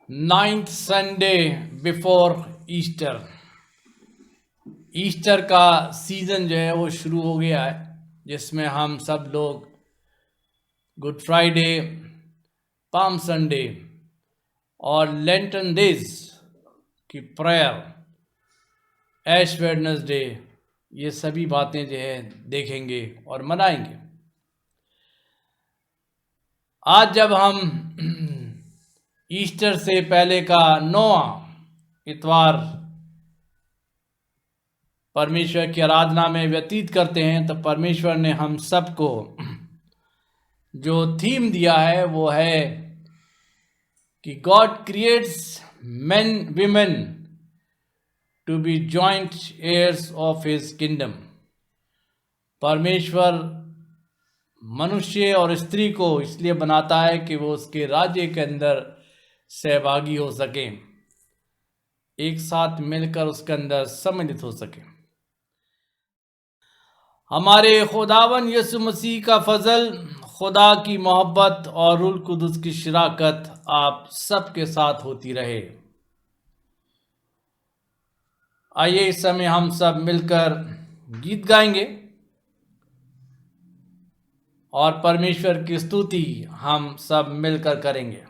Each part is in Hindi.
Ninth Sunday before Easter. Easter का सीज़न जो है वो शुरू हो गया है, जिसमें हम सब लोग गुड फ्राइडे, पाम संडे और लेंटन डेज की प्रेयर, ऐश वेडनेसडे, ये सभी बातें जो है देखेंगे और मनाएंगे। आज जब हम ईस्टर से पहले का 9वां इतवार परमेश्वर की आराधना में व्यतीत करते हैं, तो परमेश्वर ने हम सबको जो थीम दिया है वो है कि God creates men women to be joint heirs of his kingdom. परमेश्वर मनुष्य और स्त्री को इसलिए बनाता है कि वो उसके राज्य के अंदर सहभागी हो सकें, एक साथ मिलकर उसके अंदर सम्मिलित हो सकें। हमारे खुदावन यीशु मसीह का फजल, खुदा की मोहब्बत और रूह कुदस की शराकत आप सबके साथ होती रहे। आइए इस समय हम सब मिलकर गीत गाएंगे और परमेश्वर की स्तुति हम सब मिलकर करेंगे।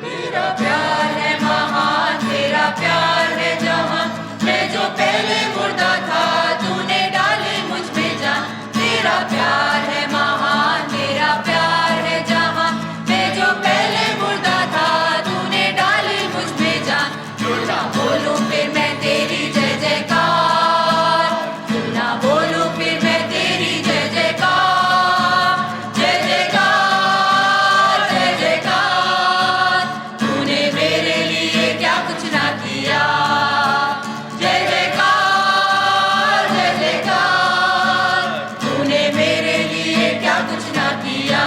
तेरा प्यार है महान, तेरा प्यार है जहां, मैं जो पहले मुर्दा था तूने डाली मुझ में जान। तेरा प्यार है महान, तेरा प्यार है जहां, मैं जो पहले मुर्दा था तूने डाली मुझ में जान। क्यों ना बोलूं फिर मैं तेरी जय जयकार, क्यों ना बोलूं फिर मैं तेरी जय जयकार, जय जयकार, जय जयकार। तूने मेरे लिए क्या कुछ ना किया, जय जयकार, जय जयकार। तूने मेरे लिए क्या कुछ ना किया।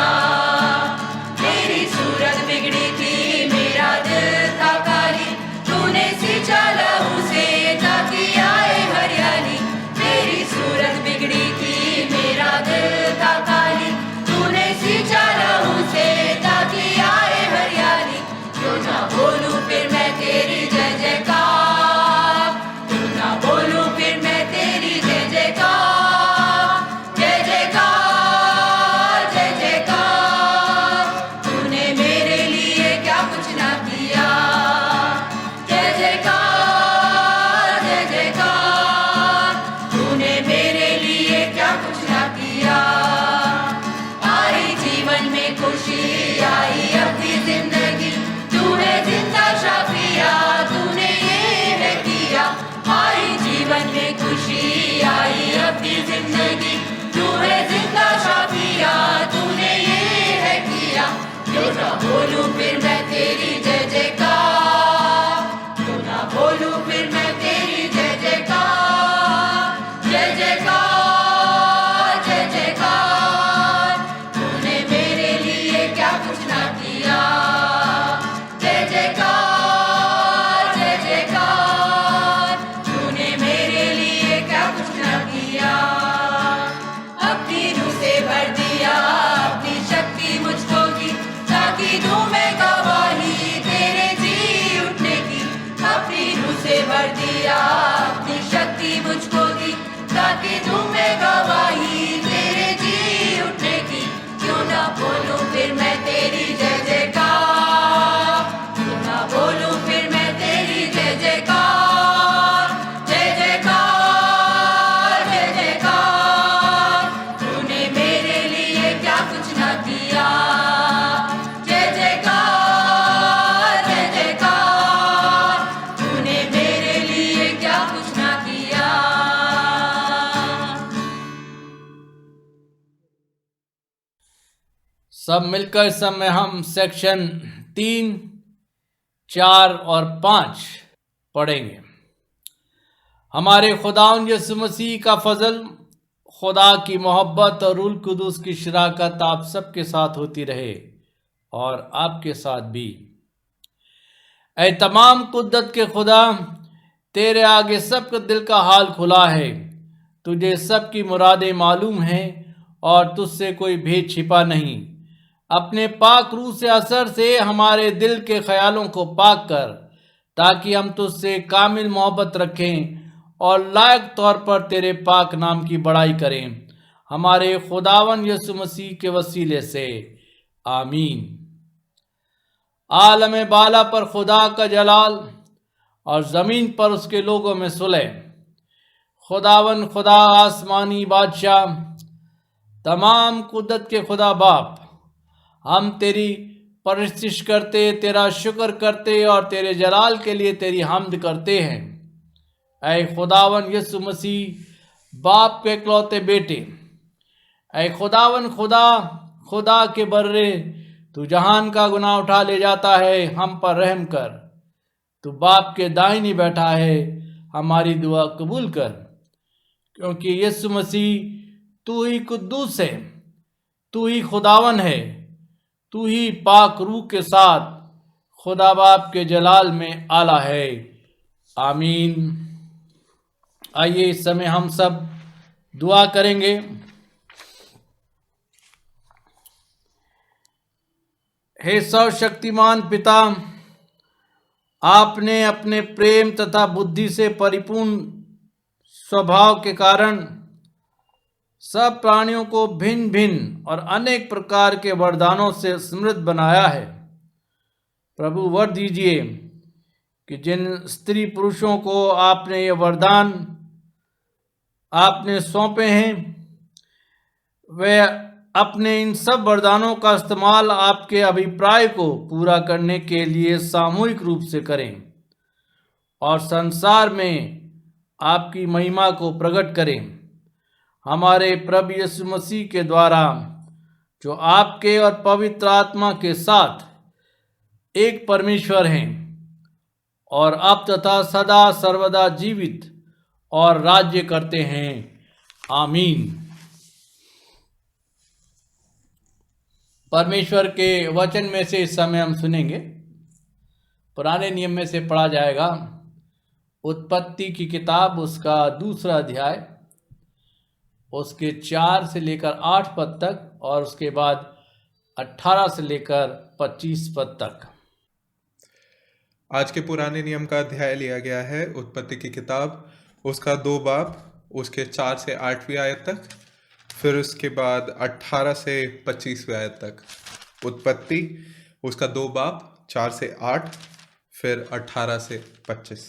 मेरी सूरत बिगड़ी थी, मेरा दिल था काली, तूने सींचा लहू से ताकि आए हरियाली। मेरी सूरत बिगड़ी थी, मेरा दिल था काली, तूने सींचा लहू से ताकि आए हरियाली। क्यों ना बोलूं फिर मैं तेरी जय जयकार, क्यों ना बोलूं फिर मैं तेरी जय जयकार, जय जयकार, जय जयकार। तूने मेरे लिए क्या कुछ ना किया, जय जयकार, जय जयकार। तूने मेरे लिए क्या कुछ ना किया। आई जीवन में खुशी, आई अपनी जिंदगी, तूने जिंदा शाफिया, तूने ये है किया। आई जीवन में खुशी, आई अपनी जिंदगी, तूने जिंदा शाफिया, तूने ये है किया। क्यों ना बोलूं फिर मैं तेरी जय जयकार, क्यों ना बोलूं फिर मैं तेरी जय जयकार, जय जयकार, जय जयकार। तूने मेरे लिए क्या कुछ ना किया, जय जयकार, जय जयकार। तूने मेरे लिए क्या कुछ ना किया। अपनी रूह से भर दिया अपनी शक्ति मुझको दी, ताकि दूं मैं गवाही तेरे जी उठने की। अपनी रूह से भर दिया अपनी शक्ति मुझको दी, ताकि दूं मैं गवाही तेरे जी उठने की। क्यों ना बोलूं फिर मैं तेरी जय जयकार, क्यों ना बोलूं फिर मैं तेरी जय जयकार, जय जयकार, जय जयकार। तूने मेरे लिए क्या कुछ ना किया, जय जयकार, जय जयकार। तूने मेरे लिए क्या कुछ ना किया। सब मिलकर इस समय हम सेक्शन 3, 4 और 5 पढ़ेंगे। हमारे खुदावंद यीशु मसीह का फजल, खुदा की मोहब्बत और रूह कुदूस की शराकत आप सबके साथ होती रहे और आपके साथ भी। ऐ तमाम कुद्दत के खुदा, तेरे आगे सबके दिल का हाल खुला है। तुझे सबकी मुरादें मालूम हैं और तुझसे कोई भेद छिपा नहीं। अपने पाक रूह से असर से हमारे दिल के ख्यालों को पाक कर, ताकि हम तुझसे कामिल मोहब्बत रखें और लायक तौर पर तेरे पाक नाम की बड़ाई करें, हमारे खुदावन यसु मसीह के वसीले से। आमीन। आलम बाला पर खुदा का जलाल और ज़मीन पर उसके लोगों में सुलह। खुदावन खुदा आसमानी बादशाह, तमाम कुदरत के खुदा बाप, हम तेरी परस्तिश करते, तेरा शुक्र करते और तेरे जलाल के लिए तेरी हम्द करते हैं। ऐ खुदावन यसु मसीह, बाप के इकलौते बेटे, ऐ खुदावन खुदा के बर्रे, तू जहान का गुनाह उठा ले जाता है, हम पर रहम कर। तू बाप के दाहिनी बैठा है, हमारी दुआ कबूल कर, क्योंकि यीशु मसीह तू ही कुद्दूस है, तू ही खुदावन है, तू ही पाक रूह के साथ खुदा बाप के जलाल में आला है। आमीन। आइए इस समय हम सब दुआ करेंगे। हे सर्वशक्तिमान पिता, आपने अपने प्रेम तथा बुद्धि से परिपूर्ण स्वभाव के कारण सब प्राणियों को भिन्न भिन्न और अनेक प्रकार के वरदानों से समृद्ध बनाया है। प्रभु वर दीजिए कि जिन स्त्री पुरुषों को आपने ये वरदान आपने सौंपे हैं, वे अपने इन सब वरदानों का इस्तेमाल आपके अभिप्राय को पूरा करने के लिए सामूहिक रूप से करें और संसार में आपकी महिमा को प्रकट करें। हमारे प्रभु यीशु मसीह के द्वारा, जो आपके और पवित्र आत्मा के साथ एक परमेश्वर हैं और अब तथा सदा सर्वदा जीवित और राज्य करते हैं। आमीन। परमेश्वर के वचन में से इस समय हम सुनेंगे। पुराने नियम में से पढ़ा जाएगा उत्पत्ति की किताब, उसका 2 अध्याय, उसके 4 से लेकर 8 पद तक और उसके बाद 18 से लेकर 25 पद तक। आज के पुराने नियम का अध्याय लिया गया है उत्पत्ति की किताब, उसका 2 बाब, उसके 4 से 8वीं आयत तक, फिर उसके बाद 18 से 25वीं आयत तक। उत्पत्ति उसका 2 बाब, 4 से 8, फिर 18 से 25।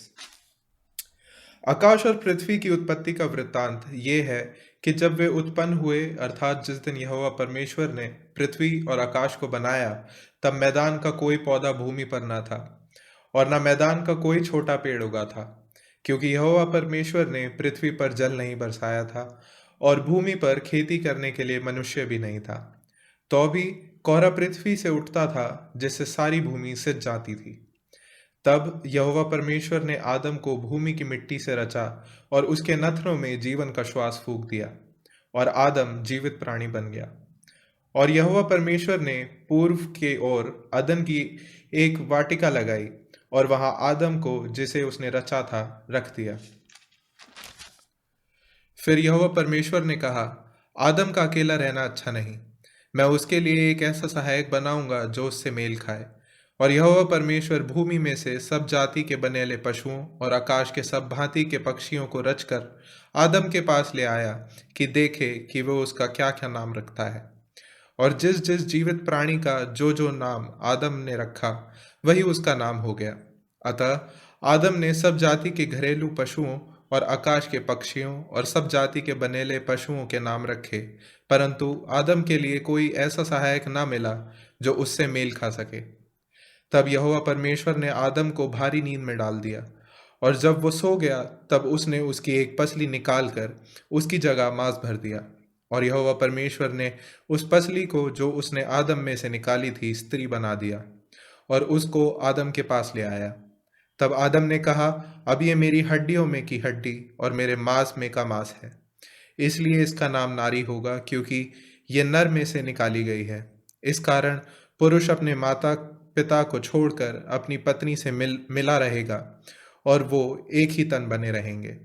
आकाश और पृथ्वी की उत्पत्ति का वृत्तांत ये है कि जब वे उत्पन्न हुए, अर्थात जिस दिन यहोवा परमेश्वर ने पृथ्वी और आकाश को बनाया, तब मैदान का कोई पौधा भूमि पर न था और न मैदान का कोई छोटा पेड़ उगा था, क्योंकि यहोवा परमेश्वर ने पृथ्वी पर जल नहीं बरसाया था और भूमि पर खेती करने के लिए मनुष्य भी नहीं था। तो भी कोहरा पृथ्वी से उठता था, जिससे सारी भूमि सिज जाती थी। तब यहोवा परमेश्वर ने आदम को भूमि की मिट्टी से रचा और उसके नथनों में जीवन का श्वास फूंक दिया और आदम जीवित प्राणी बन गया। और यहोवा परमेश्वर ने पूर्व के ओर अदन की एक वाटिका लगाई और वहां आदम को, जिसे उसने रचा था, रख दिया। फिर यहोवा परमेश्वर ने कहा, आदम का अकेला रहना अच्छा नहीं, मैं उसके लिए एक ऐसा सहायक बनाऊंगा जो उससे मेल खाए। और यहोवा परमेश्वर भूमि में से सब जाति के बनेले पशुओं और आकाश के सब भांति के पक्षियों को रचकर आदम के पास ले आया कि देखे कि वो उसका क्या क्या नाम रखता है। और जिस जिस जीवित प्राणी का जो जो नाम आदम ने रखा, वही उसका नाम हो गया। अतः आदम ने सब जाति के घरेलू पशुओं और आकाश के पक्षियों और सब जाति के बनेले पशुओं के नाम रखे, परंतु आदम के लिए कोई ऐसा सहायक ना मिला जो उससे मेल खा सके। तब यहोवा परमेश्वर ने आदम को भारी नींद में डाल दिया, और जब वो सो गया, तब उसने उसकी एक पसली निकालकर उसकी जगह मांस भर दिया। और यहोवा परमेश्वर ने उस पसली को, जो उसने आदम में से निकाली थी, स्त्री बना दिया और उसको आदम के पास ले आया। तब आदम ने कहा, अब ये मेरी हड्डियों में की हड्डी और मेरे मांस में का मांस है, इसलिए इसका नाम नारी होगा, क्योंकि ये नर में से निकाली गई है। इस कारण पुरुष अपने माता पिता को छोड़कर अपनी पत्नी से मिला रहेगा और वो एक ही तन बने रहेंगे।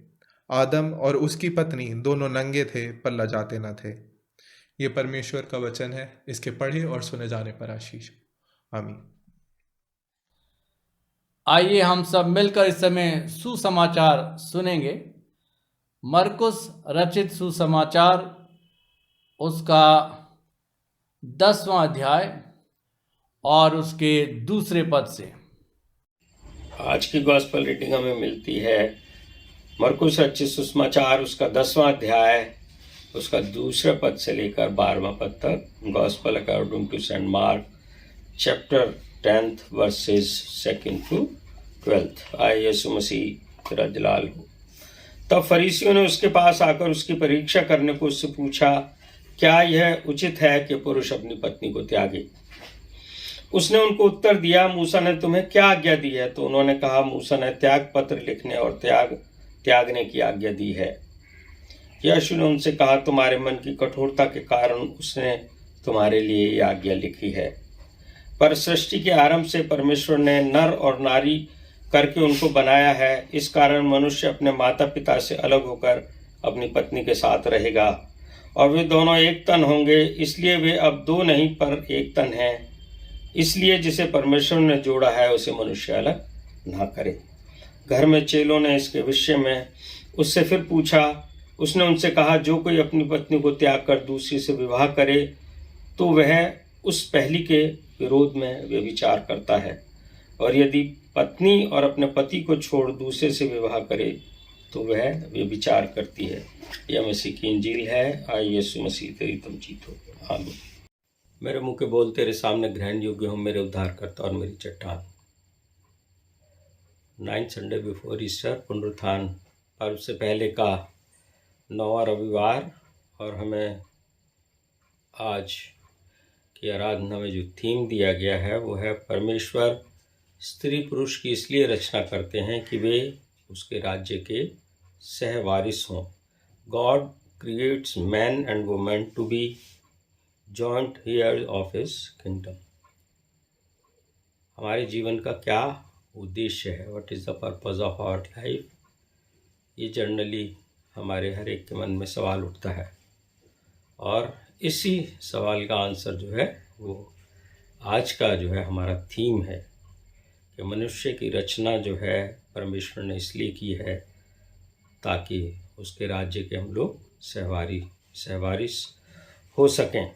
आदम और उसकी पत्नी दोनों नंगे थे पर लजाते न थे। ये परमेश्वर का वचन है, इसके पढ़े और सुने जाने पर आशीष। आमीन। आइए हम सब मिलकर इस समय सुसमाचार सुनेंगे। मरकुस रचित सुसमाचार उसका 10वां अध्याय और उसके दूसरे पद से। आज की गॉस्पेल रीडिंग हमें मिलती है मरकुस रचित सुसमाचार उसका 10वां अध्याय उसका दूसरे पद से लेकर 12वां पद तक। Gospel according to Saint Mark chapter 10 verses 2 to 12। आए यीशु मसीह तेरा जलाल हो। तब फरीसियों ने उसके पास आकर उसकी परीक्षा करने को उससे पूछा, क्या यह उचित है कि पुरुष अपनी पत्नी को त्यागे? उसने उनको उत्तर दिया, मूसा ने तुम्हें क्या आज्ञा दी है? तो उन्होंने कहा, मूसा ने त्याग पत्र लिखने और त्यागने की आज्ञा दी है। यीशु ने उनसे कहा, तुम्हारे मन की कठोरता के कारण उसने तुम्हारे लिए ये आज्ञा लिखी है। पर सृष्टि के आरंभ से परमेश्वर ने नर और नारी करके उनको बनाया है। इस कारण मनुष्य अपने माता पिता से अलग होकर अपनी पत्नी के साथ रहेगा और वे दोनों एक तन होंगे। इसलिए वे अब दो नहीं पर एक तन हैं। इसलिए जिसे परमेश्वर ने जोड़ा है उसे मनुष्य अलग ना करे। घर में चेलों ने इसके विषय में उससे फिर पूछा। उसने उनसे कहा, जो कोई अपनी पत्नी को त्याग कर दूसरी से विवाह करे तो वह उस पहली के विरोध में व्यभिचार करता है, और यदि पत्नी और अपने पति को छोड़ दूसरे से विवाह करे तो वह व्यभिचार करती है। यह मसीह की इंजील है। आए यीशु मसीह तेरी तुम जीत हो। आमीन। मेरे मुंह के बोल तेरे सामने ग्रहण योग्य हो, मेरे उद्धारकर्ता और मेरी चट्टान। 9th संडे बिफोर ईस्टर, पुनरुत्थान पर्व से पहले का 9वां रविवार, और हमें आज की आराधना में जो थीम दिया गया है वो है परमेश्वर स्त्री पुरुष की इसलिए रचना करते हैं कि वे उसके राज्य के सहवारिस हों। God creates man and women to be joint heir of his kingdom. हमारे जीवन का क्या उद्देश्य है? What is the purpose of our life? ये जनरली हमारे हर एक के मन में सवाल उठता है, और इसी सवाल का आंसर जो है वो आज का जो है हमारा थीम है कि मनुष्य की रचना जो है परमेश्वर ने इसलिए की है ताकि उसके राज्य के हम लोग सहवारिस हो सकें।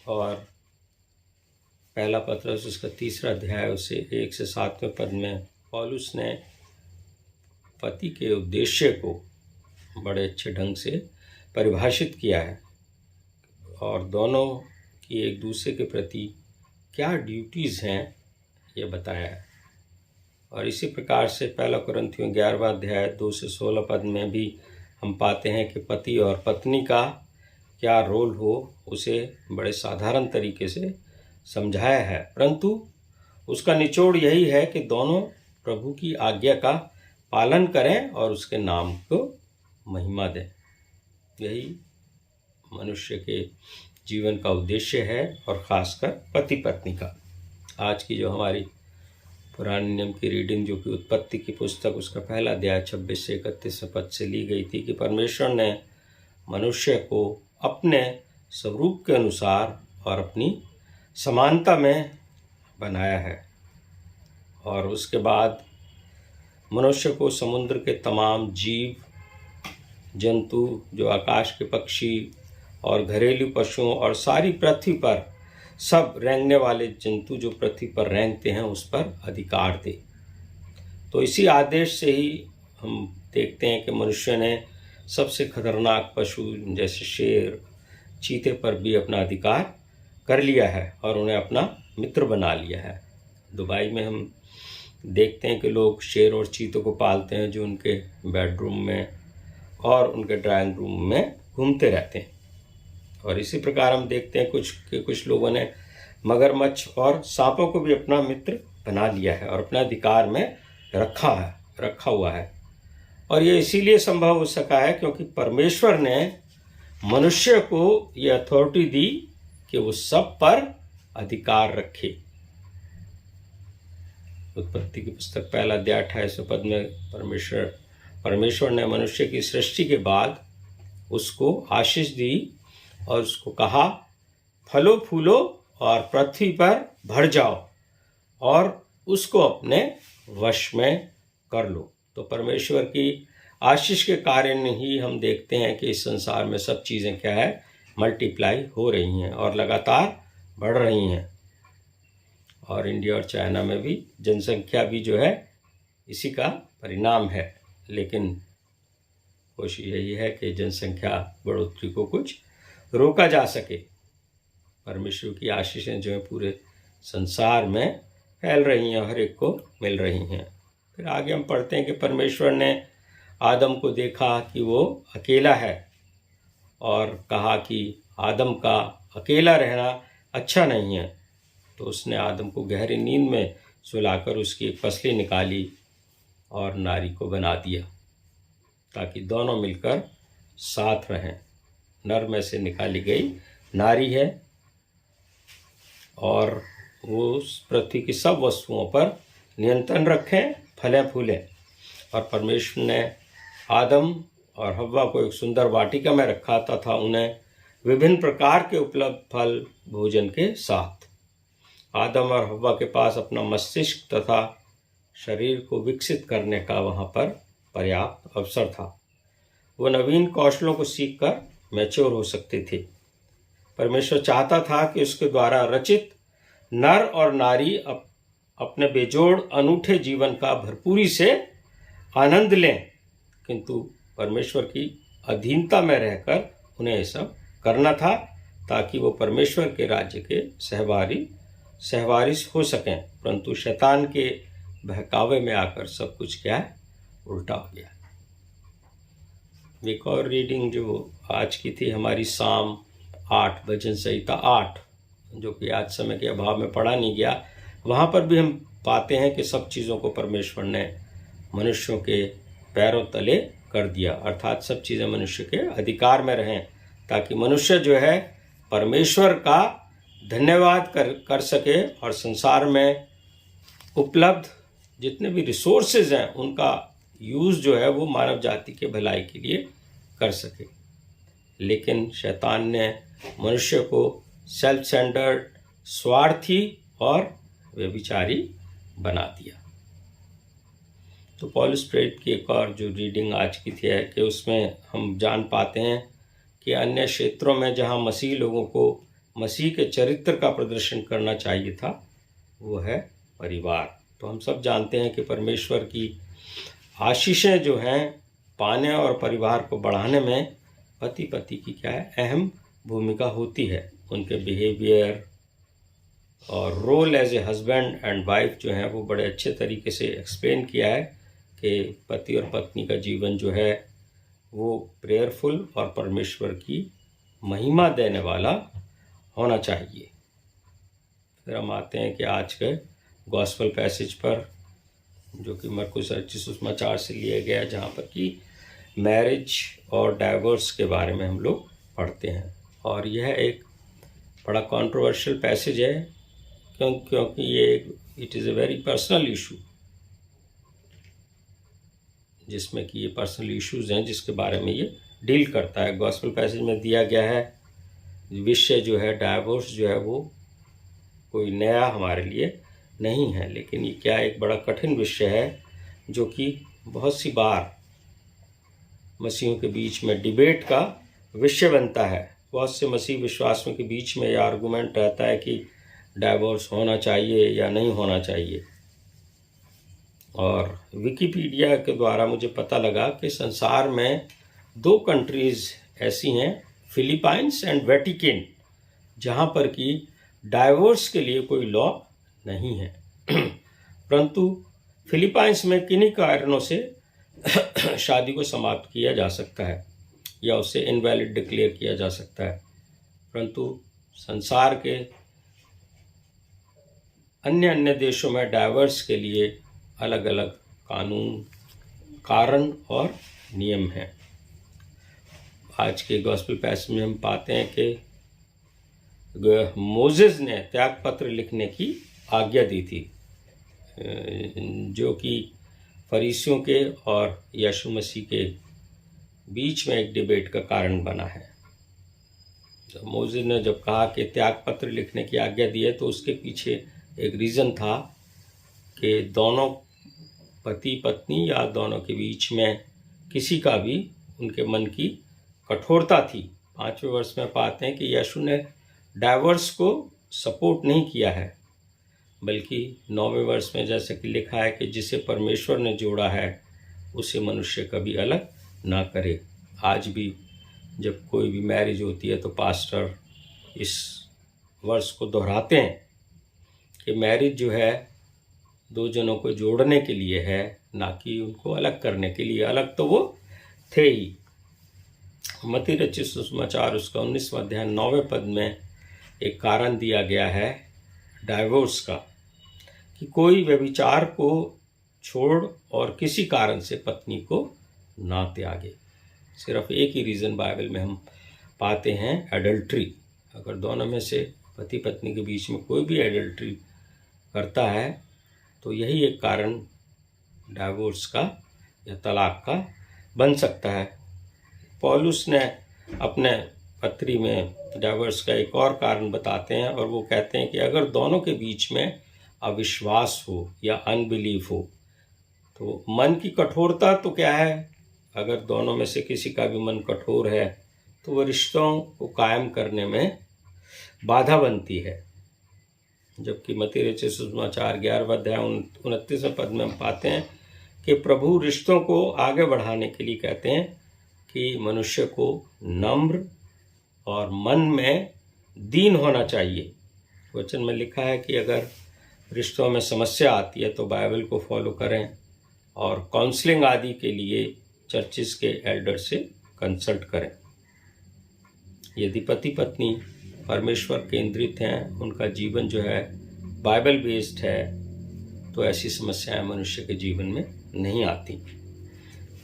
और पहला पत्रस उसका 3रा अध्याय उसे 1 से 7वें पद में पौलुस ने पति के उद्देश्य को बड़े अच्छे ढंग से परिभाषित किया है, और दोनों की एक दूसरे के प्रति क्या ड्यूटीज़ हैं ये बताया है। और इसी प्रकार से पहला कुरिन्थियों 11वां अध्याय 2 से 16 पद में भी हम पाते हैं कि पति और पत्नी का क्या रोल हो उसे बड़े साधारण तरीके से समझाया है, परंतु उसका निचोड़ यही है कि दोनों प्रभु की आज्ञा का पालन करें और उसके नाम को महिमा दें। यही मनुष्य के जीवन का उद्देश्य है, और ख़ासकर पति पत्नी का। आज की जो हमारी पुराने नियम की रीडिंग जो कि उत्पत्ति की पुस्तक उसका पहला अध्याय 26 से 31 पद से ली गई थी कि परमेश्वर ने मनुष्य को अपने स्वरूप के अनुसार और अपनी समानता में बनाया है, और उसके बाद मनुष्य को समुद्र के तमाम जीव जंतु, जो आकाश के पक्षी और घरेलू पशुओं और सारी पृथ्वी पर सब रेंगने वाले जंतु जो पृथ्वी पर रेंगते हैं उस पर अधिकार दे। तो इसी आदेश से ही हम देखते हैं कि मनुष्य ने सबसे खतरनाक पशु जैसे शेर, चीते पर भी अपना अधिकार कर लिया है और उन्हें अपना मित्र बना लिया है। दुबई में हम देखते हैं कि लोग शेर और चीतों को पालते हैं जो उनके बेडरूम में और उनके ड्राइंग रूम में घूमते रहते हैं। और इसी प्रकार हम देखते हैं कुछ लोगों ने मगरमच्छ और सांपों को भी अपना मित्र बना लिया है और अपने अधिकार में रखा हुआ है। और ये इसीलिए संभव हो सका है क्योंकि परमेश्वर ने मनुष्य को ये अथॉरिटी दी कि वो सब पर अधिकार रखे। उत्पत्ति की पुस्तक पहला अध्याय 28 पद में परमेश्वर परमेश्वर ने मनुष्य की सृष्टि के बाद उसको आशीष दी और उसको कहा, फलो फूलो और पृथ्वी पर भर जाओ और उसको अपने वश में कर लो। तो परमेश्वर की आशीष के कारण ही हम देखते हैं कि इस संसार में सब चीज़ें क्या है, मल्टीप्लाई हो रही हैं और लगातार बढ़ रही हैं। और इंडिया और चाइना में भी जनसंख्या भी जो है इसी का परिणाम है। लेकिन कोशिश यही है कि जनसंख्या बढ़ोतरी को कुछ रोका जा सके। परमेश्वर की आशीषें जो है पूरे संसार में फैल रही हैं, हर एक को मिल रही हैं। फिर आगे हम पढ़ते हैं कि परमेश्वर ने आदम को देखा कि वो अकेला है और कहा कि आदम का अकेला रहना अच्छा नहीं है। तो उसने आदम को गहरी नींद में सुलाकर उसकी एक पसली निकाली और नारी को बना दिया ताकि दोनों मिलकर साथ रहें। नर में से निकाली गई नारी है और वो उस पृथ्वी की सब वस्तुओं पर नियंत्रण रखें, फलें फूलें। और परमेश्वर ने आदम और हव्वा को एक सुंदर वाटिका में रखा तथा उन्हें विभिन्न प्रकार के उपलब्ध फल भोजन के साथ। आदम और हव्वा के पास अपना मस्तिष्क तथा शरीर को विकसित करने का वहाँ पर पर्याप्त अवसर था। वो नवीन कौशलों को सीखकर मैच्योर हो सकते थे। परमेश्वर चाहता था कि उसके द्वारा रचित नर और नारी अपने बेजोड़ अनूठे जीवन का भरपूरी से आनंद लें, किंतु परमेश्वर की अधीनता में रहकर उन्हें ये सब करना था ताकि वो परमेश्वर के राज्य के सहवारिश हो सकें। परंतु शैतान के बहकावे में आकर सब कुछ क्या है, उल्टा हो गया। एक और रीडिंग जो आज की थी हमारी शाम 8 भजन संहिता 8, जो कि आज समय के अभाव में पढ़ा नहीं गया। वहाँ पर भी हम पाते हैं कि सब चीज़ों को परमेश्वर ने मनुष्यों के पैरों तले कर दिया, अर्थात सब चीज़ें मनुष्य के अधिकार में रहें ताकि मनुष्य जो है परमेश्वर का धन्यवाद कर सके और संसार में उपलब्ध जितने भी रिसोर्सेज हैं उनका यूज़ जो है वो मानव जाति के भलाई के लिए कर सके। लेकिन शैतान ने मनुष्य को सेल्फ सेंटर्ड, स्वार्थी और व्यभिचारी बना दिया। तो पौलुस प्रेरित की एक और जो रीडिंग आज की थी है कि उसमें हम जान पाते हैं कि अन्य क्षेत्रों में जहां मसीह लोगों को मसीह के चरित्र का प्रदर्शन करना चाहिए था, वो है परिवार। तो हम सब जानते हैं कि परमेश्वर की आशीषें जो हैं पाने और परिवार को बढ़ाने में पति पत्नी की क्या है, अहम भूमिका होती है। उनके बिहेवियर और role as a husband and wife जो है वो बड़े अच्छे तरीके से एक्सप्लेन किया है कि पति और पत्नी का जीवन जो है वो प्रेयरफुल और परमेश्वर की महिमा देने वाला होना चाहिए। फिर हम आते हैं कि आज के गॉस्पेल पैसेज पर, जो कि मरकुस 28 से लिया गया, जहाँ पर कि मैरिज और डाइवोर्स के बारे में हम लोग पढ़ते हैं। और यह एक बड़ा कंट्रोवर्शियल पैसेज है क्योंकि ये it is a very personal issue, जिसमें कि ये पर्सनल इश्यूज़ हैं जिसके बारे में ये डील करता है। गॉस्पेल पैसेज में दिया गया है विषय जो है डाइवोर्स जो है वो कोई नया हमारे लिए नहीं है, लेकिन ये क्या एक बड़ा कठिन विषय है जो कि बहुत सी बार मसीहों के बीच में डिबेट का विषय बनता है। बहुत से मसीह विश्वासियों के बीच में यह आर्गूमेंट रहता है कि डाइवोर्स होना चाहिए या नहीं होना चाहिए। और विकिपीडिया के द्वारा मुझे पता लगा कि संसार में 2 कंट्रीज़ ऐसी हैं, फिलीपाइंस एंड वेटिकन, जहाँ पर कि डाइवोर्स के लिए कोई लॉ नहीं है। परंतु फिलीपाइंस में किन्हीं कारणों से शादी को समाप्त किया जा सकता है या उसे इनवैलिड डिक्लेयर किया जा सकता है। परंतु संसार के अन्य देशों में डाइवोर्स के लिए अलग अलग कानून, कारण और नियम हैं। आज के गॉस्पेल पैसेज में हम पाते हैं कि मोसेस ने त्याग पत्र लिखने की आज्ञा दी थी, जो कि फरीसियों के और यीशु मसीह के बीच में एक डिबेट का कारण बना है। जब मोज़ेस ने जब कहा कि त्याग पत्र लिखने की आज्ञा दी है, तो उसके पीछे एक रीज़न था कि दोनों पति पत्नी या दोनों के बीच में किसी का भी उनके मन की कठोरता थी। 5वें वर्ष में पाते हैं कि यीशु ने डाइवोर्स को सपोर्ट नहीं किया है, बल्कि 9वें वर्ष में जैसे कि लिखा है कि जिसे परमेश्वर ने जोड़ा है उसे मनुष्य कभी अलग ना करे। आज भी जब कोई भी मैरिज होती है तो पास्टर इस वर्ष को दोहराते हैं कि मैरिज जो है दो जनों को जोड़ने के लिए है, ना कि उनको अलग करने के लिए। अलग तो वो थे ही। मत्ती रचित सुसमाचार उसका 19वां अध्याय 9वें पद में एक कारण दिया गया है डाइवोर्स का, कि कोई व्यभिचार को छोड़ और किसी कारण से पत्नी को ना त्यागे। सिर्फ एक ही रीज़न बाइबल में हम पाते हैं, एडल्ट्री। अगर दोनों में से पति पत्नी के बीच में कोई भी एडल्ट्री करता है तो यही एक कारण डाइवोर्स का या तलाक का बन सकता है। पौलुस ने अपने पत्री में डाइवोर्स का एक और कारण बताते हैं, और वो कहते हैं कि अगर दोनों के बीच में अविश्वास हो या अनबिलीफ हो, तो मन की कठोरता तो क्या है, अगर दोनों में से किसी का भी मन कठोर है तो वह रिश्तों को कायम करने में बाधा बनती है। जबकि मत्ती रचित सुसमाचार 11वां अध्याय 29वें पद में हम पाते हैं कि प्रभु रिश्तों को आगे बढ़ाने के लिए कहते हैं कि मनुष्य को नम्र और मन में दीन होना चाहिए। वचन में लिखा है कि अगर रिश्तों में समस्या आती है तो बाइबल को फॉलो करें और काउंसलिंग आदि के लिए चर्चिस के एल्डर से कंसल्ट करें। यदि पति पत्नी परमेश्वर केंद्रित हैं, उनका जीवन जो है बाइबल बेस्ड है, तो ऐसी समस्याएं मनुष्य के जीवन में नहीं आती।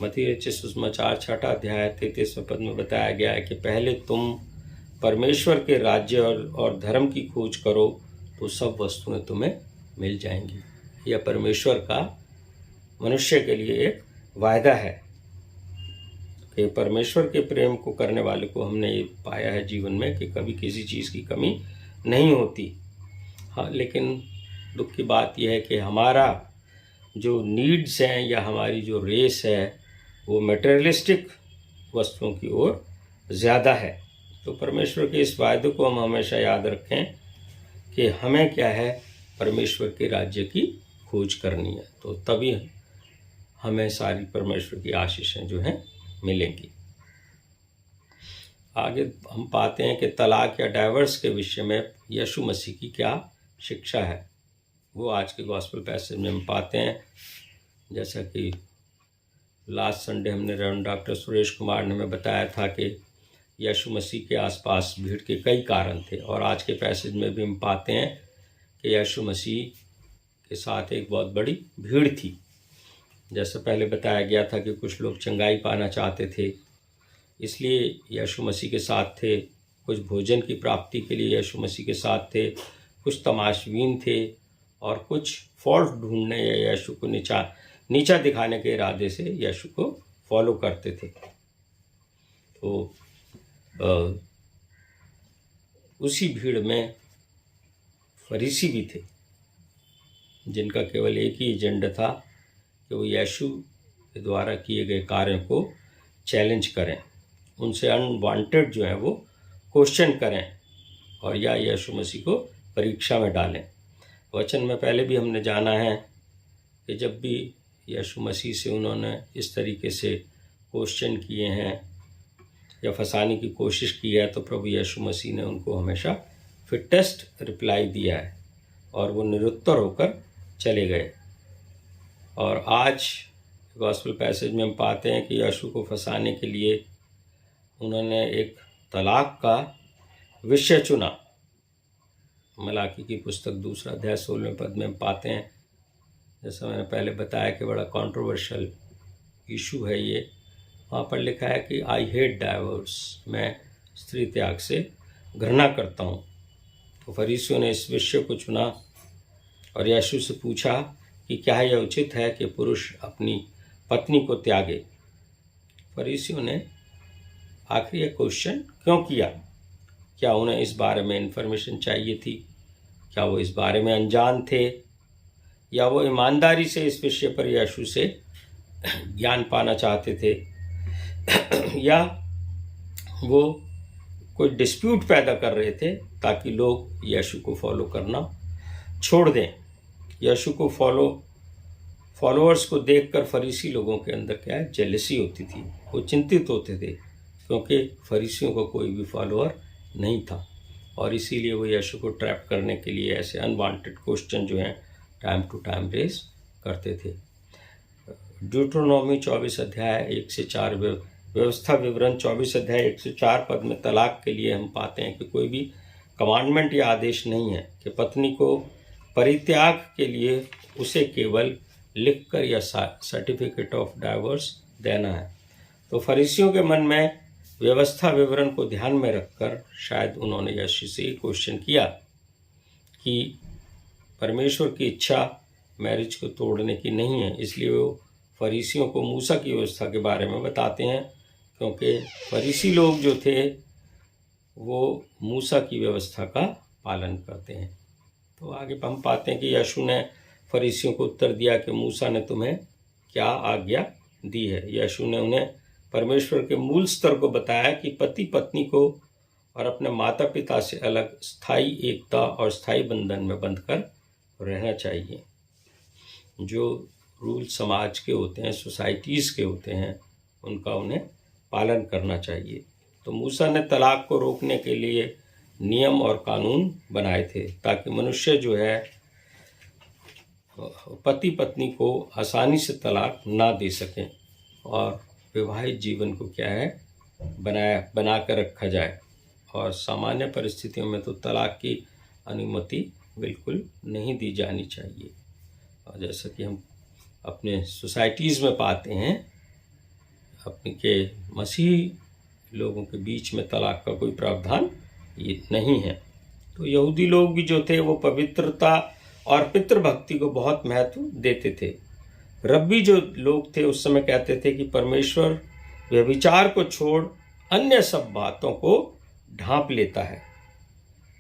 मत्ती रचित सुसमाचार 6वां अध्याय 33वें पद में बताया गया है कि पहले तुम परमेश्वर के राज्य और धर्म की खोज करो तो सब वस्तुएं तुम्हें मिल जाएंगी। यह परमेश्वर का मनुष्य के लिए एक वायदा है कि परमेश्वर के प्रेम को करने वाले को हमने ये पाया है जीवन में कि कभी किसी चीज़ की कमी नहीं होती। हाँ, लेकिन दुख की बात यह है कि हमारा जो नीड्स हैं या हमारी जो रेस है वो मटेरियलिस्टिक वस्तुओं की ओर ज़्यादा है। तो परमेश्वर के इस वायदे को हम हमेशा याद रखें कि हमें क्या है, परमेश्वर के राज्य की खोज करनी है, तो तभी हमें सारी परमेश्वर की आशीषें जो हैं मिलेंगी। आगे हम पाते हैं कि तलाक या डाइवर्स के विषय में यीशु मसीह की क्या शिक्षा है, वो आज के गॉस्पेल पैसेज में हम पाते हैं। जैसा कि लास्ट संडे हमने रेवरेंड डॉक्टर सुरेश कुमार ने हमें बताया था कि यीशु मसीह के आसपास भीड़ के कई कारण थे, और आज के पैसेज में भी हम पाते हैं कि यीशु मसीह के साथ एक बहुत बड़ी भीड़ थी। जैसे पहले बताया गया था कि कुछ लोग चंगाई पाना चाहते थे, इसलिए यीशु मसीह के साथ थे। कुछ भोजन की प्राप्ति के लिए यीशु मसीह के साथ थे, कुछ तमाशबीन थे, और कुछ फॉल्ट ढूंढने या यीशु को नीचा दिखाने के इरादे से यीशु को फॉलो करते थे। तो उसी भीड़ में फरीसी भी थे, जिनका केवल एक ही एजेंडा था कि वो यीशु के द्वारा किए गए कार्यों को चैलेंज करें, उनसे अनवांटेड जो है वो क्वेश्चन करें, और या यीशु मसीह को परीक्षा में डालें। वचन में पहले भी हमने जाना है कि जब भी यीशु मसीह से उन्होंने इस तरीके से क्वेश्चन किए हैं या फंसाने की कोशिश की है, तो प्रभु यीशु मसीह ने उनको हमेशा फिटेस्ट रिप्लाई दिया है और वो निरुत्तर होकर चले गए। और आज गॉस्पेल पैसेज में हम पाते हैं कि यीशु को फंसाने के लिए उन्होंने एक तलाक का विषय चुना। मलाकी की पुस्तक 2 अध्याय 16वें पद में हम पाते हैं, जैसा मैंने पहले बताया कि बड़ा कंट्रोवर्शियल इशू है ये। वहाँ पर लिखा है कि आई हेट डाइवोर्स, मैं स्त्री त्याग से घृणा करता हूँ। तो फरीसियों ने इस विषय को चुना और यीशु से पूछा कि क्या यह उचित है कि पुरुष अपनी पत्नी को त्यागे। फरीसियों ने आखिर यह क्वेश्चन क्यों किया? क्या उन्हें इस बारे में इन्फॉर्मेशन चाहिए थी? क्या वो इस बारे में अनजान थे, या वो ईमानदारी से इस विषय पर यीशु से ज्ञान पाना चाहते थे, या वो कोई डिस्प्यूट पैदा कर रहे थे ताकि लोग यीशु को फॉलो करना छोड़ दें? यीशु को फॉलोअर्स को देखकर फरीसी लोगों के अंदर क्या है, जेलसी होती थी। वो चिंतित होते थे क्योंकि फरीसियों का कोई भी फॉलोअर नहीं था, और इसीलिए वो यीशु को ट्रैप करने के लिए ऐसे अनवांटेड क्वेश्चन जो हैं टाइम टू टाइम रेज करते थे। ड्यूटरोनॉमी 24 अध्याय 1 से 4 व्यवस्था विवरण 24 अध्याय 1 से 4 पद में तलाक के लिए हम पाते हैं कि कोई भी कमांडमेंट या आदेश नहीं है कि पत्नी को परित्याग के लिए उसे केवल लिखकर या सर्टिफिकेट ऑफ डाइवोर्स देना है। तो फरीसियों के मन में व्यवस्था विवरण को ध्यान में रखकर शायद उन्होंने यीशु से क्वेश्चन किया कि परमेश्वर की इच्छा मैरिज को तोड़ने की नहीं है, इसलिए वो फरीसियों को मूसा की व्यवस्था के बारे में बताते हैं, क्योंकि फरीसी लोग जो थे वो मूसा की व्यवस्था का पालन करते हैं। तो आगे हम पाते हैं कि यीशु ने फरीसियों को उत्तर दिया कि मूसा ने तुम्हें क्या आज्ञा दी है। यीशु ने उन्हें परमेश्वर के मूल स्तर को बताया कि पति पत्नी को और अपने माता पिता से अलग स्थायी एकता और स्थायी बंधन में बंधकर रहना चाहिए। जो रूल समाज के होते हैं, सोसाइटीज़ के होते हैं, उनका उन्हें पालन करना चाहिए। तो मूसा ने तलाक को रोकने के लिए नियम और कानून बनाए थे ताकि मनुष्य जो है पति पत्नी को आसानी से तलाक ना दे सकें और विवाहित जीवन को क्या है बना कर रखा जाए। और सामान्य परिस्थितियों में तो तलाक की अनुमति बिल्कुल नहीं दी जानी चाहिए। और जैसा कि हम अपने सोसाइटीज़ में पाते हैं, अपने के मसीही लोगों के बीच में तलाक का कोई प्रावधान ये नहीं है। तो यहूदी लोग भी जो थे वो पवित्रता और पितृभक्ति को बहुत महत्व देते थे। रब्बी जो लोग थे उस समय कहते थे कि परमेश्वर व्यभिचार को छोड़ अन्य सब बातों को ढांप लेता है।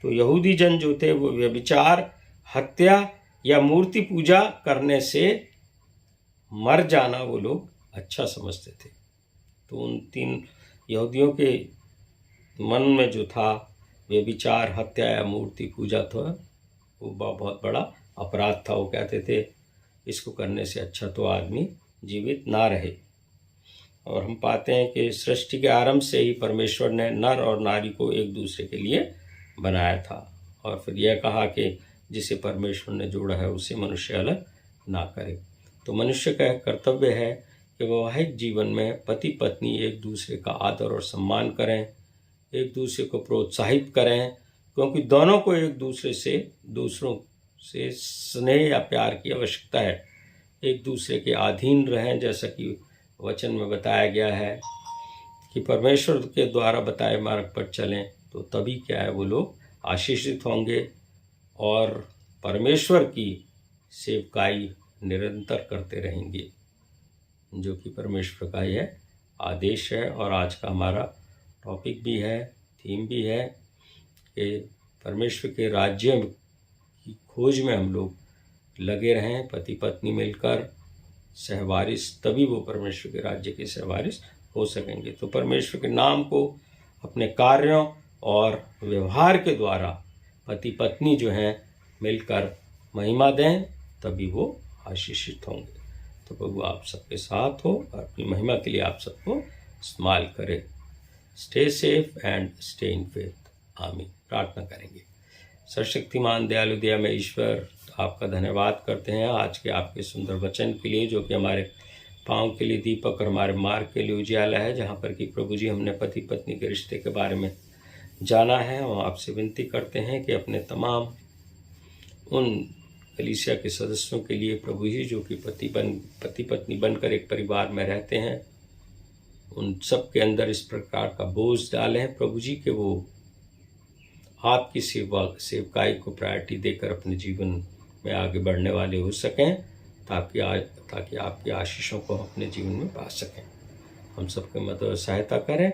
तो यहूदी जन जो थे वो व्यभिचार, हत्या या मूर्ति पूजा करने से मर जाना वो लोग अच्छा समझते थे। तो उन 3 यहूदियों के मन में जो था व्यभिचार, हत्या या मूर्ति पूजा था, वो बहुत बड़ा अपराध था। वो कहते थे इसको करने से अच्छा तो आदमी जीवित ना रहे। और हम पाते हैं कि सृष्टि के आरंभ से ही परमेश्वर ने नर और नारी को एक दूसरे के लिए बनाया था, और फिर यह कहा कि जिसे परमेश्वर ने जोड़ा है उसे मनुष्य अलग ना करे। तो मनुष्य का कर्तव्य है कि वैवाहिक जीवन में पति पत्नी एक दूसरे का आदर और सम्मान करें, एक दूसरे को प्रोत्साहित करें, क्योंकि दोनों को एक दूसरे से दूसरों से स्नेह या प्यार की आवश्यकता है। एक दूसरे के अधीन रहें, जैसा कि वचन में बताया गया है कि परमेश्वर के द्वारा बताए मार्ग पर चलें, तो तभी क्या है वो लोग आशीषित होंगे और परमेश्वर की सेवकाई निरंतर करते रहेंगे, जो कि परमेश्वर का यह आदेश है। और आज का हमारा टॉपिक भी है, थीम भी है कि परमेश्वर के राज्य की खोज में हम लोग लगे रहें, पति पत्नी मिलकर सहवारिस, तभी वो परमेश्वर के राज्य के सहवारिस हो सकेंगे। तो परमेश्वर के नाम को अपने कार्यों और व्यवहार के द्वारा पति पत्नी जो हैं मिलकर महिमा दें, तभी वो आशीषित होंगे। तो प्रभु आप सबके साथ हो और अपनी महिमा के लिए आप सबको इस्तेमाल करें। Stay safe and stay in faith. आमीन। प्रार्थना करेंगे। सर्वशक्तिमान दयालु दयामय ईश्वर, आपका धन्यवाद करते हैं आज के आपके सुंदर वचन के लिए, जो कि हमारे पाँव के लिए दीपक और हमारे मार्ग के लिए उजियाला है। जहाँ पर कि प्रभु जी हमने पति पत्नी के रिश्ते के बारे में जाना है, हम आपसे विनती करते हैं कि अपने तमाम उन कलीसिया के सदस्यों के लिए प्रभु जी जो कि पति पत्नी बनकर एक परिवार में रहते हैं, उन सब के अंदर इस प्रकार का बोझ डालें प्रभु जी कि वो आपकी सेवकाई को प्रायोरिटी देकर अपने जीवन में आगे बढ़ने वाले हो सकें ताकि आपकी आशीषों को हम अपने जीवन में पा सकें। हम सबकी मदद और सहायता करें,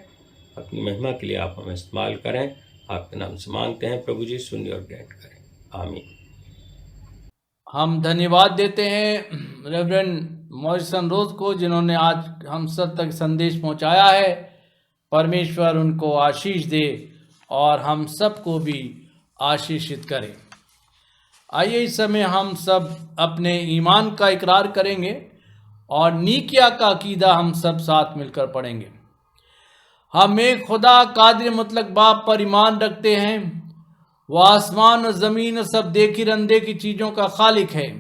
अपनी महिमा के लिए आप हमें इस्तेमाल करें। आपके नाम से मांगते हैं प्रभु जी, सुनिए और ग्रहण करें। आमीन। हम धन्यवाद देते हैं रेवरेंड मॉरिसन रोज को, जिन्होंने आज हम सब तक संदेश पहुंचाया है। परमेश्वर उनको आशीष दे और हम सबको भी आशीषित करें। आइए इस समय हम सब अपने ईमान का इकरार करेंगे और नीकिया का अकीदा हम सब साथ मिलकर पढ़ेंगे। हम एक खुदा कादिर मुतलक बाप पर ईमान रखते हैं। वह आसमान और ज़मीन और सब देखी रंदेखी चीज़ों का खालिक है।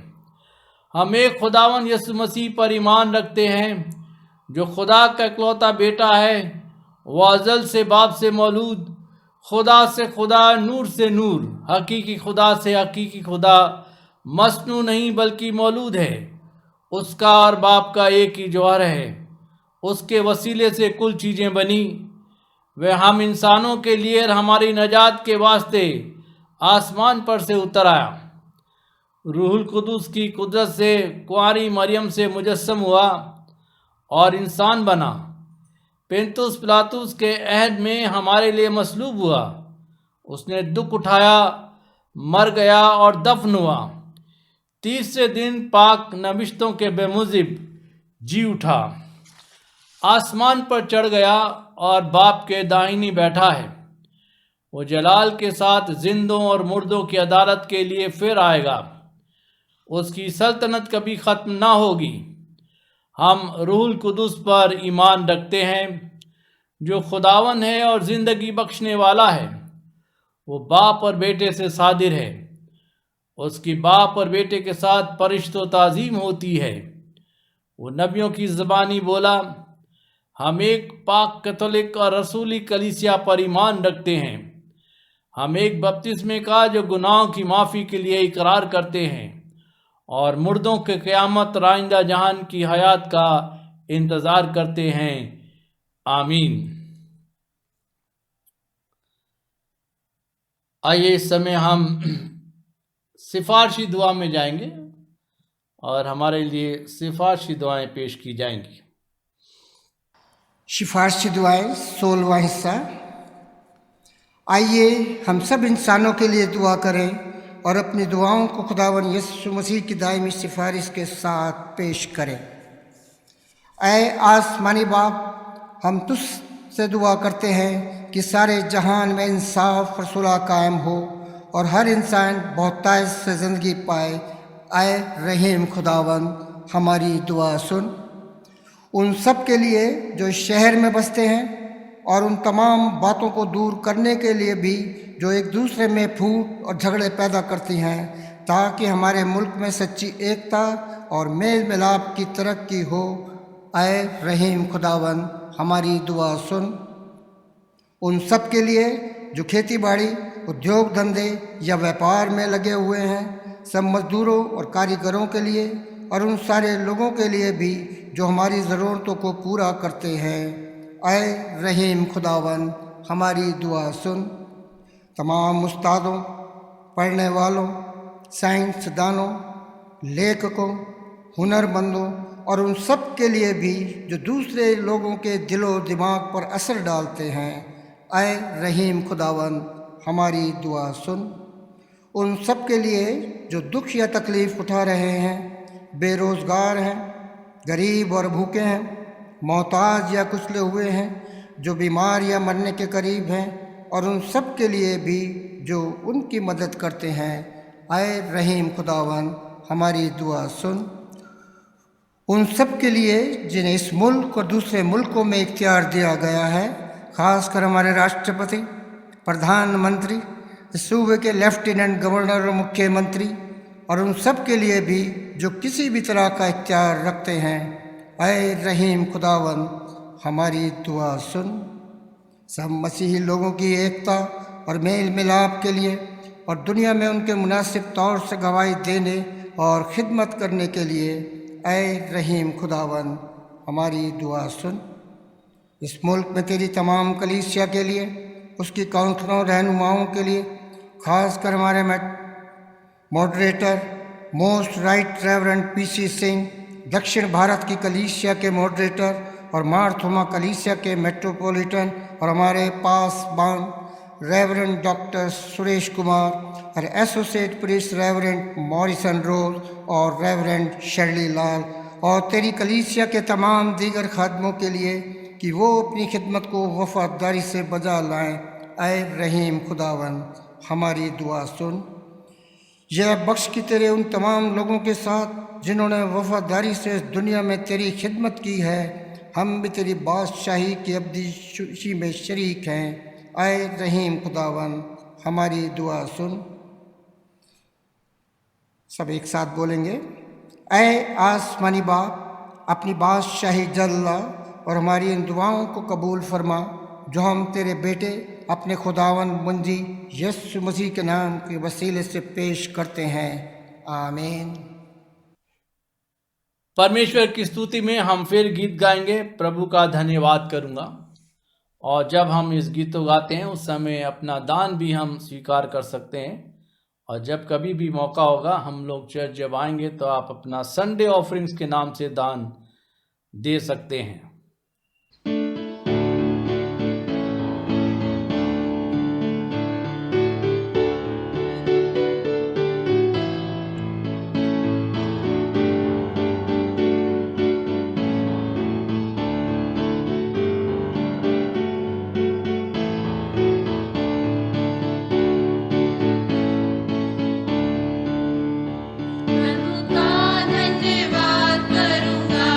हम एक खुदावन यसु मसीह पर ईमान रखते हैं, जो खुदा का इकलौता बेटा है। वह अज़ल से बाप से मौलूद, खुदा से खुदा, नूर से नूर, हकीकी खुदा से हकीकी खुदा, मसनू नहीं बल्कि मौलूद है। उसका और बाप का एक ही जौहर है। उसके वसीले से कुल चीज़ें बनी। वह हम इंसानों के लिए और हमारी नजात के वास्ते आसमान पर से उतर आया। रूहुल कुदूस की कुदरत से कुंवारी मरियम से मुजस्सम हुआ और इंसान बना। पेंतुस पिलातुस के अहद में हमारे लिए मसलूब हुआ। उसने दुख उठाया, मर गया और दफन हुआ। तीसरे दिन पाक नबिश्तों के बेमुजिब जी उठा, आसमान पर चढ़ गया और बाप के दाहिनी बैठा है। वो जलाल के साथ जिंदों और मुर्दों की अदालत के लिए फिर आएगा। उसकी सल्तनत कभी ख़त्म ना होगी। हम रूहुल कुदूस पर ईमान रखते हैं, जो खुदावन है और ज़िंदगी बख्शने वाला है। वो बाप और बेटे से सादिर है। उसकी बाप और बेटे के साथ परिश्त व ताज़ीम होती है। वो नबियों की ज़बानी बोला, हम एक पाक कैथोलिक और रसूली कलीसिया पर ईमान रखते हैं। हम एक बपतिस्मे का जो गुनाहों की माफ़ी के लिए इकरार करते हैं और मुर्दों के क़यामत राइंदा जहान की हयात का इंतज़ार करते हैं। आमीन। आइए इस समय हम सिफारशी दुआ में जाएंगे और हमारे लिए सिफारशी दुआएं पेश की जाएंगी। सिफारशी दुआएं 16वां हिस्सा। आइए हम सब इंसानों के लिए दुआ करें और अपनी दुआओं को खुदावन यीशु मसीह की दायमी सिफारिश के साथ पेश करें। ऐ आसमानी बाप, हम तुझसे दुआ करते हैं कि सारे जहान में इंसाफ और सुलह कायम हो और हर इंसान बहुतायत से ज़िंदगी पाए। ऐ रहीम खुदावन, हमारी दुआ सुन। उन सब के लिए जो शहर में बसते हैं और उन तमाम बातों को दूर करने के लिए भी जो एक दूसरे में फूट और झगड़े पैदा करती हैं, ताकि हमारे मुल्क में सच्ची एकता और मेल मिलाप की तरक्की हो। ऐ रहीम खुदावन, हमारी दुआ सुन। उन सब के लिए जो खेती बाड़ी, उद्योग धंधे या व्यापार में लगे हुए हैं, सब मजदूरों और कारीगरों के लिए और उन सारे लोगों के लिए भी जो हमारी ज़रूरतों को पूरा करते हैं। ऐ रहीम खुदावन, हमारी दुआ सुन। तमाम उस्तादों, पढ़ने वालों, साइंसदानों, लेखकों, हुनरमंदों और उन सब के लिए भी जो दूसरे लोगों के दिलो दिमाग पर असर डालते हैं। ऐ रहीम खुदावन, हमारी दुआ सुन। उन सब के लिए जो दुख या तकलीफ़ उठा रहे हैं, बेरोज़गार हैं, गरीब और भूखे हैं, मोहताज या कुचले हुए हैं, जो बीमार या मरने के करीब हैं, और उन सब के लिए भी जो उनकी मदद करते हैं। ऐ रहीम खुदावन, हमारी दुआ सुन। उन सब के लिए जिन्हें इस मुल्क और दूसरे मुल्कों में इख्तियार दिया गया है, ख़ासकर हमारे राष्ट्रपति, प्रधानमंत्री, सूबे के लेफ्टिनेंट गवर्नर और मुख्यमंत्री, और उन सब के लिए भी जो किसी भी तरह का इख्तियार रखते हैं। ऐ रहीम खुदावन, हमारी दुआ सुन। सब मसीही लोगों की एकता और मेल मिलाप के लिए और दुनिया में उनके मुनासिब तौर से गवाही देने और ख़िदमत करने के लिए ऐ रहीम खुदावन, हमारी दुआ सुन। इस मुल्क में तेरी तमाम कलीसिया के लिए, उसकी काउंसलों रहनुमाओं के लिए, ख़ासकर हमारे moderator, most right reverend PC Singh, दक्षिण भारत की कलीसिया के मॉडरेटर और मारथोमा कलीसिया के मेट्रोपॉलिटन, और हमारे पास बान रेवरेंड डॉक्टर सुरेश कुमार और एसोसिएट प्रीस्ट रेवरेंड मॉरिसन रोज और रेवरेंड शर्ली लाल, और तेरी कलीसिया के तमाम दीगर खादमों के लिए कि वो अपनी खिदमत को वफादारी से बजा लाएं। ऐ रहीम खुदावन हमारी दुआ सुन। यह बख्श की तेरे उन तमाम लोगों के साथ जिन्होंने वफादारी से इस दुनिया में तेरी खिदमत की है, हम भी तेरी बादशाही की अब्दी खुशी में शरीक हैं। ऐ रहीम खुदावन हमारी दुआ सुन। सब एक साथ बोलेंगे। ऐ आसमानी बाप, अपनी बादशाही जल्ला और हमारी इन दुआओं को कबूल फरमा जो हम तेरे बेटे अपने खुदावन मुंजी यीशु मसीह के नाम के वसीले से पेश करते हैं। आमीन। परमेश्वर की स्तुति में हम फिर गीत गाएंगे। प्रभु का धन्यवाद करूंगा। और जब हम इस गीत को गाते हैं उस समय अपना दान भी हम स्वीकार कर सकते हैं। और जब कभी भी मौका होगा हम लोग चर्च जब आएंगे तो आप अपना संडे ऑफरिंग्स के नाम से दान दे सकते हैं। प्रभु का धन्यवाद करूंगा,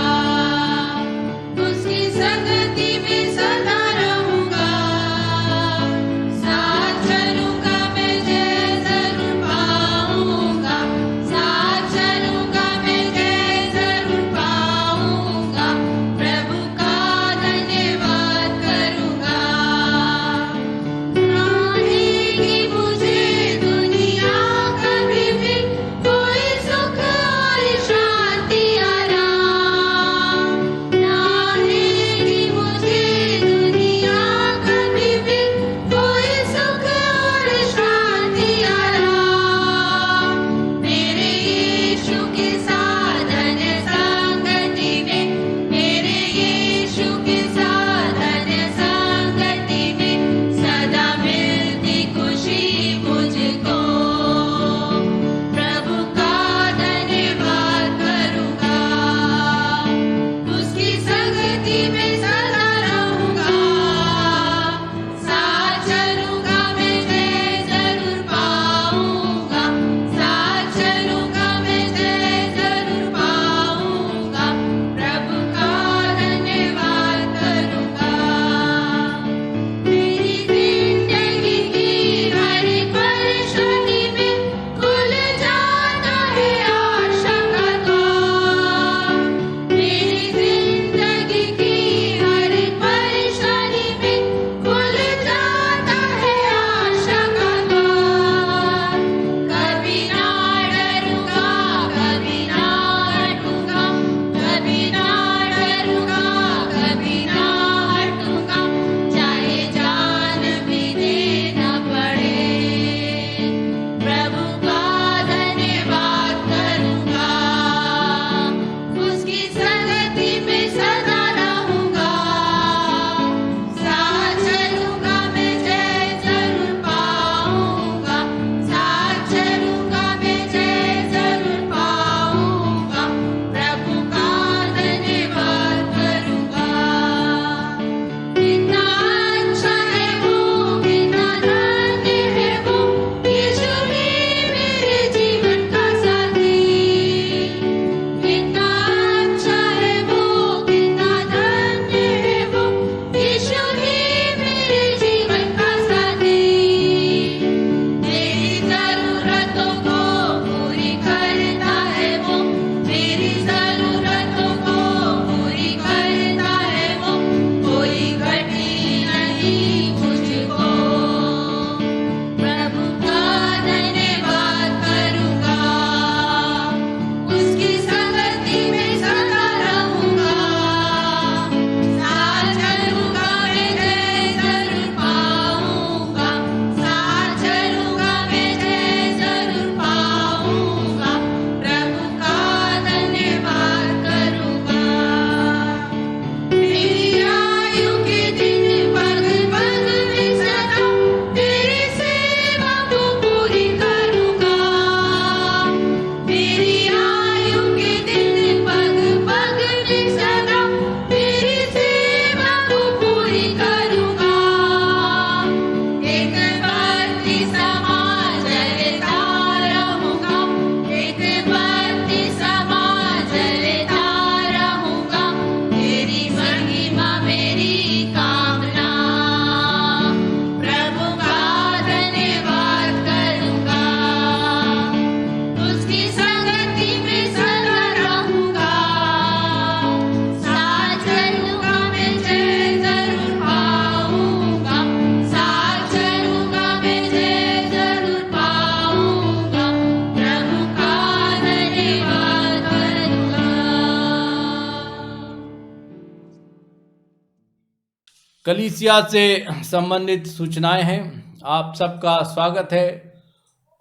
कलीसिया से संबंधित सूचनाएं हैं। आप सबका स्वागत है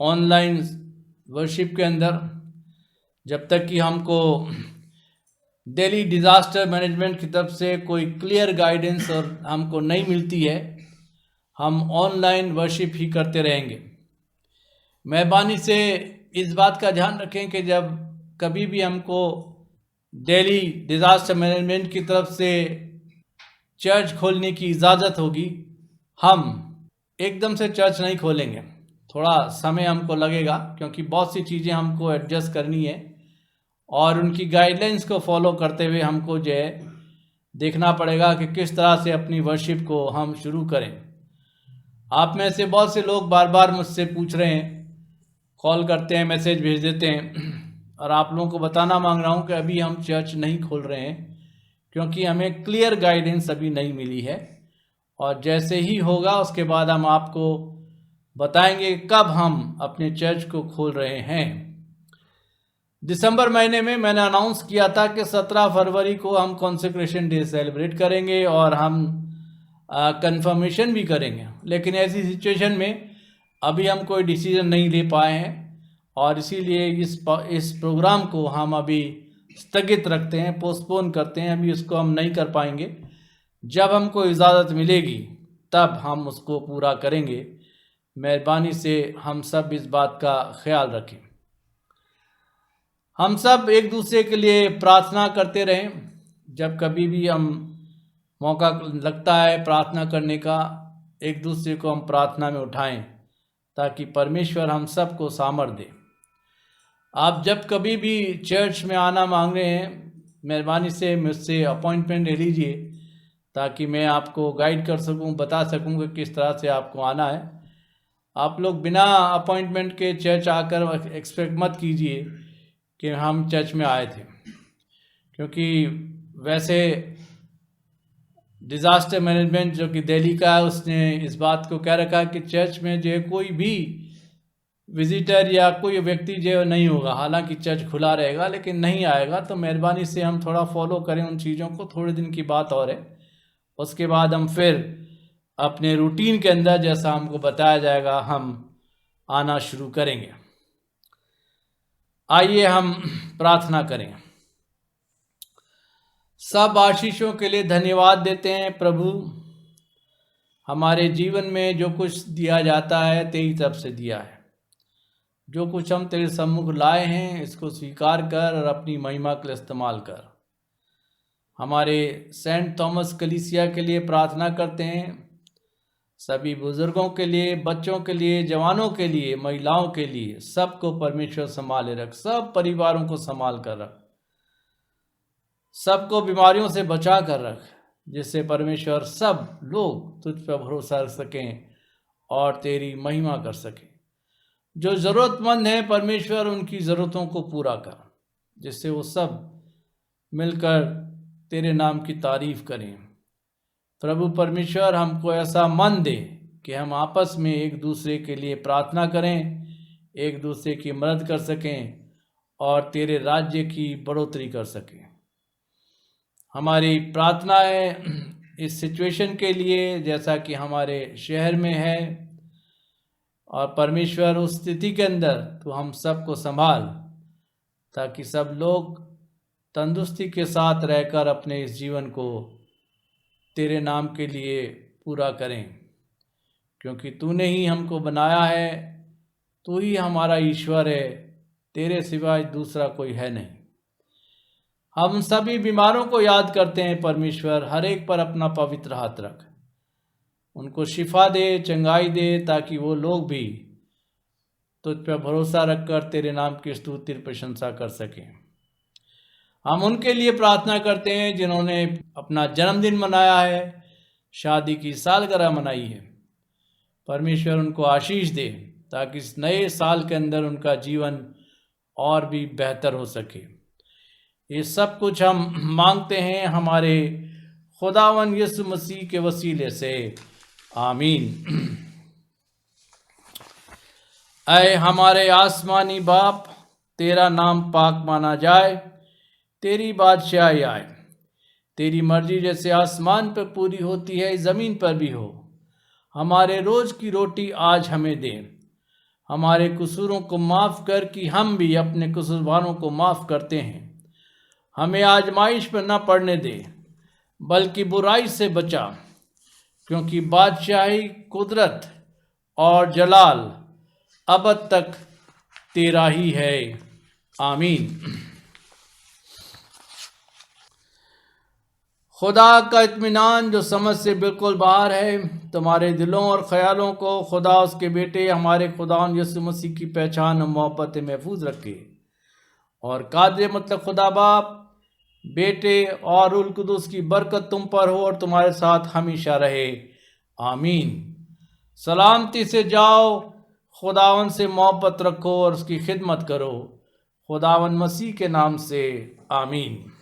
ऑनलाइन वर्शिप के अंदर। जब तक कि हमको दिल्ली डिज़ास्टर मैनेजमेंट की तरफ से कोई क्लियर गाइडेंस और हमको नहीं मिलती है, हम ऑनलाइन वर्शिप ही करते रहेंगे। मेहरबानी से इस बात का ध्यान रखें कि जब कभी भी हमको दिल्ली डिज़ास्टर मैनेजमेंट की तरफ से चर्च खोलने की इजाज़त होगी, हम एकदम से चर्च नहीं खोलेंगे। थोड़ा समय हमको लगेगा, क्योंकि बहुत सी चीज़ें हमको एडजस्ट करनी है और उनकी गाइडलाइंस को फॉलो करते हुए हमको जो है देखना पड़ेगा कि किस तरह से अपनी वर्शिप को हम शुरू करें। आप में से बहुत से लोग बार बार मुझसे पूछ रहे हैं, कॉल करते हैं, मैसेज भेज देते हैं, और आप लोगों को बताना मांग रहा हूं कि अभी हम चर्च नहीं खोल रहे हैं, क्योंकि हमें क्लियर गाइडेंस अभी नहीं मिली है। और जैसे ही होगा उसके बाद हम आपको बताएंगे कब हम अपने चर्च को खोल रहे हैं। दिसंबर महीने में मैंने अनाउंस किया था कि 17 फरवरी को हम कॉन्सेक्रेशन डे सेलिब्रेट करेंगे और हम कंफर्मेशन भी करेंगे। लेकिन ऐसी सिचुएशन में अभी हम कोई डिसीजन नहीं ले पाए हैं और इसीलिए इस प्रोग्राम को हम अभी स्थगित रखते हैं, पोस्टपोन करते हैं। अभी उसको हम नहीं कर पाएंगे। जब हमको इजाज़त मिलेगी तब हम उसको पूरा करेंगे। मेहरबानी से हम सब इस बात का ख्याल रखें। हम सब एक दूसरे के लिए प्रार्थना करते रहें। जब कभी भी हम मौका लगता है प्रार्थना करने का, एक दूसरे को हम प्रार्थना में उठाएं ताकि परमेश्वर हम सब को सामर्थ्य दे। आप जब कभी भी चर्च में आना मांग रहे हैं, मेहरबानी से मुझसे अपॉइंटमेंट ले लीजिए ताकि मैं आपको गाइड कर सकूं, बता सकूं कि किस तरह से आपको आना है। आप लोग बिना अपॉइंटमेंट के चर्च आकर एक्सपेक्ट मत कीजिए कि हम चर्च में आए थे, क्योंकि वैसे डिज़ास्टर मैनेजमेंट जो कि दिल्ली का है, उसने इस बात को कह रखा है कि चर्च में जो है कोई भी विजिटर या कोई व्यक्ति जो नहीं होगा। हालांकि चर्च खुला रहेगा लेकिन नहीं आएगा। तो मेहरबानी से हम थोड़ा फॉलो करें उन चीज़ों को। थोड़े दिन की बात और है, उसके बाद हम फिर अपने रूटीन के अंदर जैसा हमको बताया जाएगा हम आना शुरू करेंगे। आइए हम प्रार्थना करें। सब आशीषों के लिए धन्यवाद देते हैं प्रभु। हमारे जीवन में जो कुछ दिया जाता है तेरी तरफ से दिया है। जो कुछ हम तेरे सम्मुख लाए हैं इसको स्वीकार कर और अपनी महिमा के लिए इस्तेमाल कर। हमारे सेंट थॉमस कलीसिया के लिए प्रार्थना करते हैं, सभी बुजुर्गों के लिए, बच्चों के लिए, जवानों के लिए, महिलाओं के लिए, सबको परमेश्वर संभाले रख। सब परिवारों को संभाल कर रख, सबको बीमारियों से बचा कर रख, जिससे परमेश्वर सब लोग तुझ पर भरोसा रख सकें और तेरी महिमा कर सकें। जो ज़रूरतमंद हैं परमेश्वर, उनकी ज़रूरतों को पूरा कर, जिससे वो सब मिलकर तेरे नाम की तारीफ करें। प्रभु परमेश्वर, हमको ऐसा मन दे कि हम आपस में एक दूसरे के लिए प्रार्थना करें, एक दूसरे की मदद कर सकें और तेरे राज्य की बढ़ोतरी कर सकें। हमारी प्रार्थना है इस सिचुएशन के लिए जैसा कि हमारे शहर में है, और परमेश्वर उस स्थिति के अंदर तो हम सबको संभाल, ताकि सब लोग तंदुरुस्ती के साथ रहकर अपने इस जीवन को तेरे नाम के लिए पूरा करें, क्योंकि तूने ही हमको बनाया है, तू ही हमारा ईश्वर है, तेरे सिवाय दूसरा कोई है नहीं। हम सभी बीमारों को याद करते हैं परमेश्वर, हर एक पर अपना पवित्र हाथ रख, उनको शिफा दे, चंगाई दे, ताकि वो लोग भी तुझ पर भरोसा रखकर तेरे नाम की स्तुति प्रशंसा कर सकें। हम उनके लिए प्रार्थना करते हैं जिन्होंने अपना जन्मदिन मनाया है, शादी की सालगिरह मनाई है। परमेश्वर उनको आशीष दे ताकि इस नए साल के अंदर उनका जीवन और भी बेहतर हो सके। ये सब कुछ हम मांगते हैं हमारे खुदावन यीशु मसीह के वसीले से, आमीन। ऐ हमारे आसमानी बाप, तेरा नाम पाक माना जाए, तेरी बादशाही आए, तेरी मर्जी जैसे आसमान पर पूरी होती है ज़मीन पर भी हो। हमारे रोज़ की रोटी आज हमें दे। हमारे कसूरों को माफ़ कर कि हम भी अपने कसूरवारों को माफ़ करते हैं। हमें आजमाइश पर न पड़ने दे बल्कि बुराई से बचा, क्योंकि बादशाही, कुदरत और जलाल अबद तक तेरा ही है। आमीन। खुदा का इत्मीनान जो समझ से बिल्कुल बाहर है, तुम्हारे दिलों और ख्यालों को खुदा उसके बेटे हमारे खुदावंद यीशु मसीह की पहचान और मोहब्बत महफूज रखे। और कादिर मतलब खुदा बाप, बेटे और रूह कुदूस की बरकत तुम पर हो और तुम्हारे साथ हमेशा रहे। आमीन। सलामती से जाओ, खुदावन से मोहब्बत रखो और उसकी खिदमत करो। खुदावन मसीह के नाम से आमीन।